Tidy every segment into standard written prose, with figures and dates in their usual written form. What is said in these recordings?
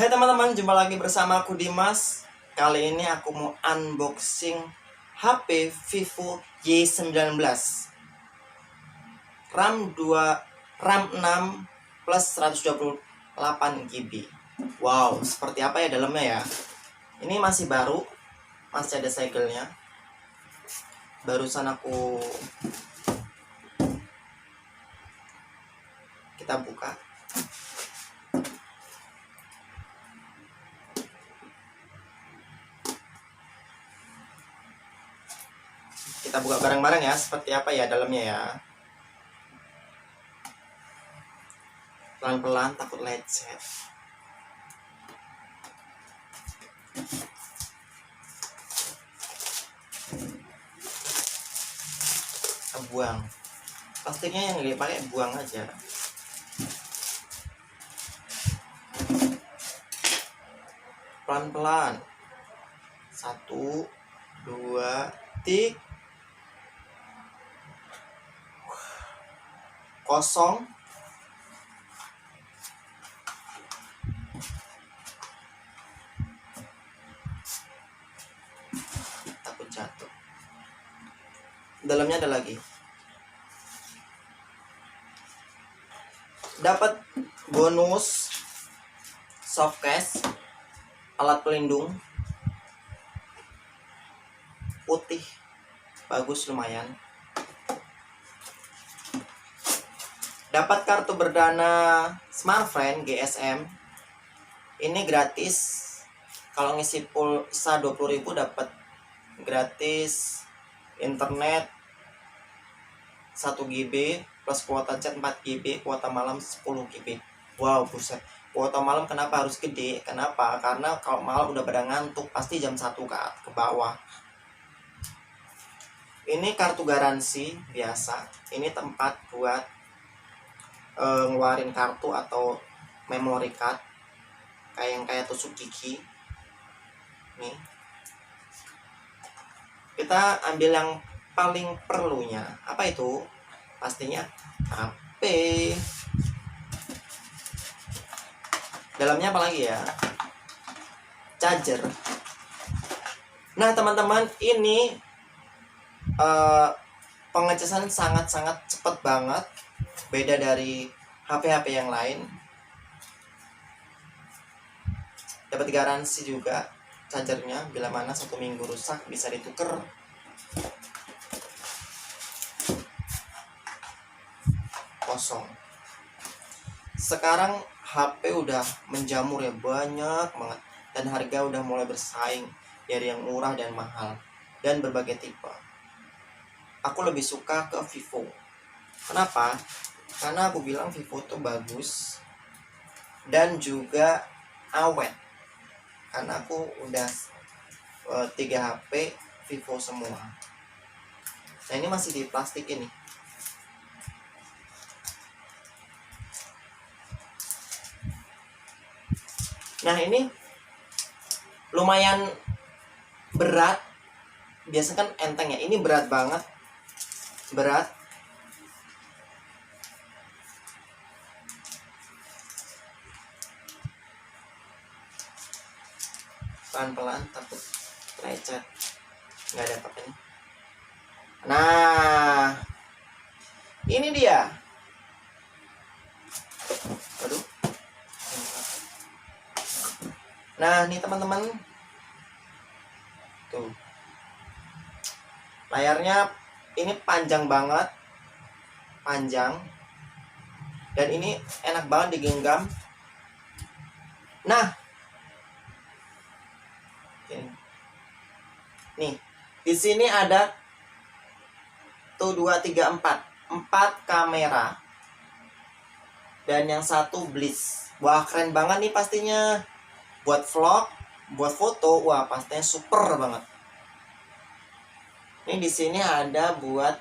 Hai teman-teman, jumpa lagi bersama aku Dimas. Kali ini aku mau unboxing HP Vivo Y19 RAM 2 RAM 6 plus 128 GB. Wow, seperti apa ya dalamnya ya? Ini masih baru, masih ada segelnya. Barusan kita buka. Kita buka bareng-bareng ya, seperti apa ya dalamnya ya. Pelan-pelan, takut lecet. Buang plastiknya, yang dipakai buang aja. Pelan-pelan. 1, 2, 3. Kosong. Takut jatuh. Dalamnya ada lagi. Dapat bonus soft case, alat pelindung putih, bagus lumayan. Dapat kartu berdana Smartfren GSM. Ini gratis. Kalau ngisi pulsa 20.000 dapat gratis internet 1 GB plus kuota chat 4 GB, kuota malam 10 GB. Wow, buset. Kuota malam kenapa harus gede? Kenapa? Karena kalau malam udah pada ngantuk, pasti jam 1 ke bawah. Ini kartu garansi biasa. Ini tempat buat ngeluarin kartu atau memory card. Kayak tusuk gigi. Nih. Kita ambil yang paling perlunya. Apa itu? Pastinya HP. Dalamnya apa lagi ya? Charger. Nah teman-teman, ini pengecasan sangat-sangat cepat banget. Beda dari HP-HP yang lain. Dapat garansi juga chargernya. Bila mana 1 minggu rusak bisa ditukar. Kosong. Sekarang HP udah menjamur ya, banyak banget, dan harga udah mulai bersaing dari yang murah dan mahal dan berbagai tipe. Aku lebih suka ke Vivo. Kenapa? Karena aku bilang Vivo tuh bagus dan juga awet. Karena aku udah 3 HP Vivo semua. Nah ini masih di plastik ini. Nah ini lumayan berat. Biasanya kan enteng ya, ini berat banget. Berat. Pelan-pelan, takut lecet. Nggak ada apa-apanya. Nah ini dia. Aduh. Nah nih teman-teman, tuh layarnya ini panjang banget, panjang, dan ini enak banget digenggam. Nah nih di sini ada tuh 2, 3, 4 kamera, dan yang satu blitz. Wah keren banget nih pastinya. Buat vlog, buat foto, wah pastinya super banget. Ini di sini ada buat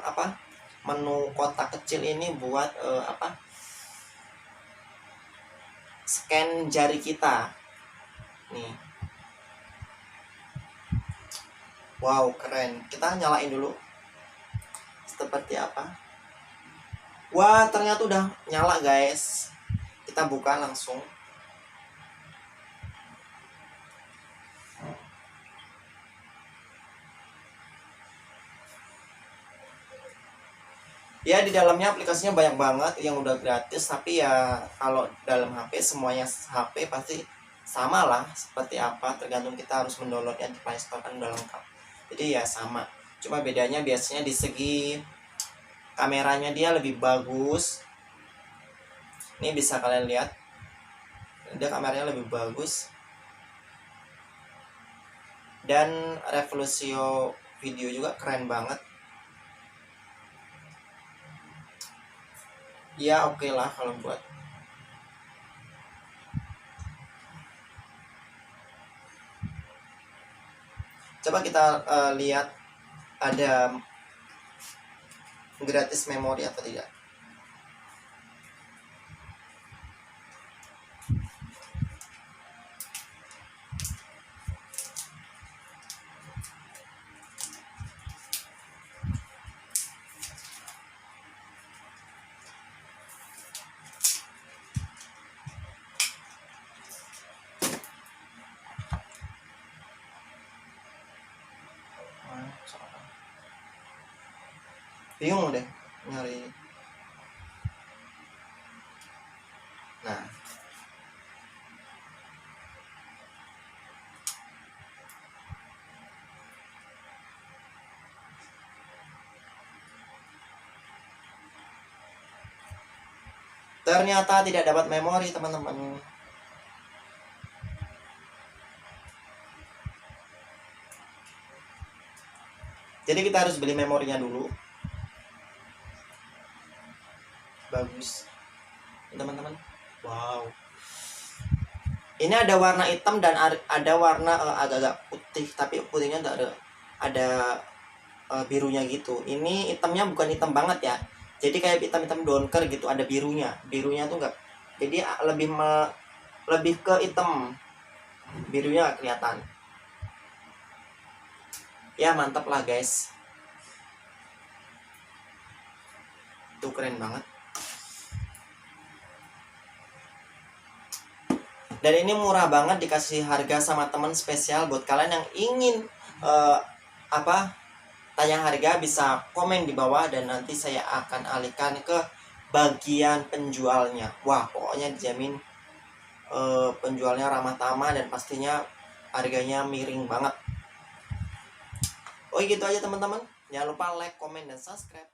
apa? Menu kotak kecil ini buat apa? Scan jari kita. Nih. Wow, keren. Kita nyalain dulu. Seperti apa? Wah, ternyata udah nyala, guys. Kita buka langsung. Ya di dalamnya aplikasinya banyak banget yang udah gratis, tapi ya kalau dalam HP semuanya HP pasti sama lah seperti apa, tergantung kita harus mendownloadnya di Play Store kan udah lengkap. Jadi ya sama, cuma bedanya biasanya di segi kameranya dia lebih bagus. Ini bisa kalian lihat, dia kameranya lebih bagus dan resolusi video juga keren banget. Ya oke lah kalau buat. Coba kita lihat ada gratis memori atau tidak. Bingung deh nyari. Nah, ternyata tidak dapat memori teman-teman. Jadi kita harus beli memorinya dulu. Bagus teman-teman. Wow, ini ada warna hitam dan ada warna agak-agak putih, tapi putihnya ada birunya gitu. Ini hitamnya bukan hitam banget ya, jadi kayak hitam-hitam donker gitu, ada birunya tuh enggak, jadi lebih ke hitam, birunya gak kelihatan. Ya mantap lah guys, tuh keren banget. Dan ini murah banget, dikasih harga sama teman spesial. Buat kalian yang ingin tanya harga bisa komen di bawah dan nanti saya akan alihkan ke bagian penjualnya. Wah pokoknya dijamin penjualnya ramah tamah dan pastinya harganya miring banget. Oh gitu aja teman-teman, jangan lupa like, komen, dan subscribe.